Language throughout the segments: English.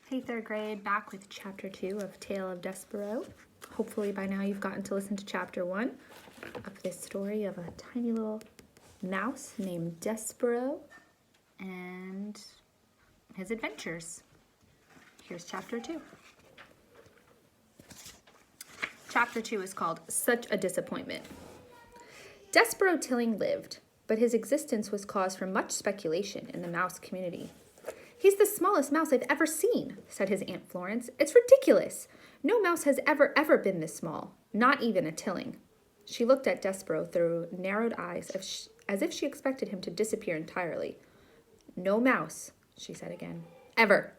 Hey, third grade, back with chapter 2 of Tale of Despero. Hopefully by now you've gotten to listen to chapter 1 of this story of a tiny little mouse named Despero and his adventures. Here's chapter 2. Chapter 2 is called Such a Disappointment. Despero Tilling lived, but his existence was cause for much speculation in the mouse community. "He's the smallest mouse I've ever seen," said his Aunt Florence. "It's ridiculous. No mouse has ever been this small, not even a Tilling." She looked at Despero through narrowed eyes as if she expected him to disappear entirely. "No mouse," she said again. "Ever."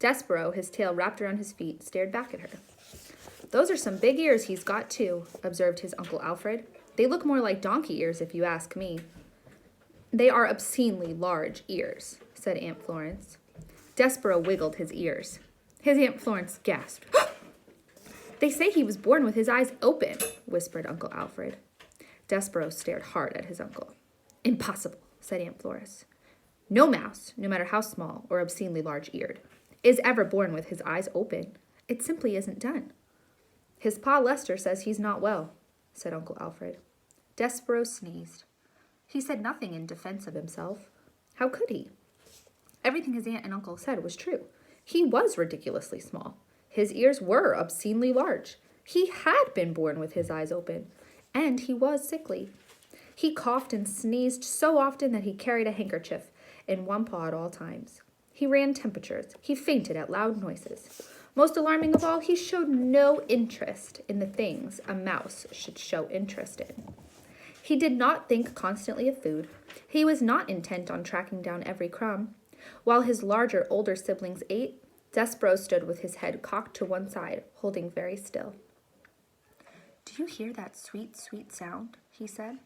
Despero, his tail wrapped around his feet, stared back at her. "Those are some big ears he's got, too," observed his Uncle Alfred. "They look more like donkey ears, if you ask me." "They are obscenely large ears," said Aunt Florence. Despero wiggled his ears. His Aunt Florence gasped. "They say he was born with his eyes open," whispered Uncle Alfred. Despero stared hard at his uncle. "Impossible," said Aunt Florence. "No mouse, no matter how small or obscenely large-eared, is ever born with his eyes open. It simply isn't done." "His Pa Lester says he's not well," said Uncle Alfred. Despero sneezed. He said nothing in defense of himself. How could he? Everything his aunt and uncle said was true. He was ridiculously small. His ears were obscenely large. He had been born with his eyes open, and he was sickly. He coughed and sneezed so often that he carried a handkerchief in one paw at all times. He ran temperatures. He fainted at loud noises. Most alarming of all, he showed no interest in the things a mouse should show interest in. He did not think constantly of food. He was not intent on tracking down every crumb. While his larger, older siblings ate, Despero stood with his head cocked to one side, holding very still. "Do you hear that sweet, sweet sound?" he said.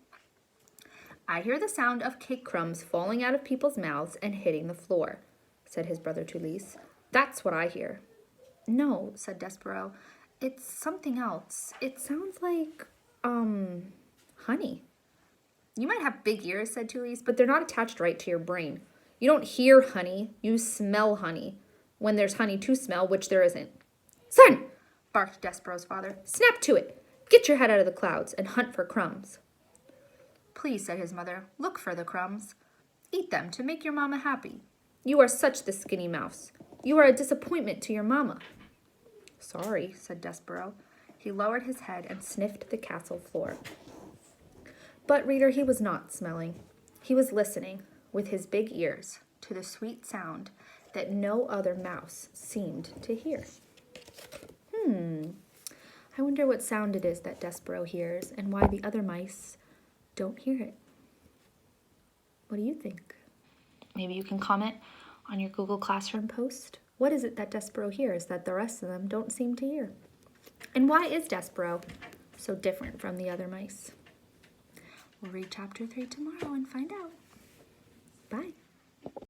"I hear the sound of cake crumbs falling out of people's mouths and hitting the floor," said his brother Tulise. "That's what I hear." "No," said Despero. "It's something else. It sounds like, honey." "You might have big ears," said Tulise, "but they're not attached right to your brain. You don't hear honey, you smell honey. When there's honey to smell, which there isn't." "Son!" barked Despero's father. "Snap to it! Get your head out of the clouds and hunt for crumbs." "Please," said his mother, "look for the crumbs. Eat them to make your mama happy. You are such the skinny mouse. You are a disappointment to your mama." "Sorry," said Despero. He lowered his head and sniffed the castle floor. But, reader, he was not smelling. He was listening, with his big ears, to the sweet sound that no other mouse seemed to hear. I wonder what sound it is that Despero hears and why the other mice don't hear it. What do you think? Maybe you can comment on your Google Classroom post. What is it that Despero hears that the rest of them don't seem to hear? And why is Despero so different from the other mice? We'll read chapter 3 tomorrow and find out. Bye.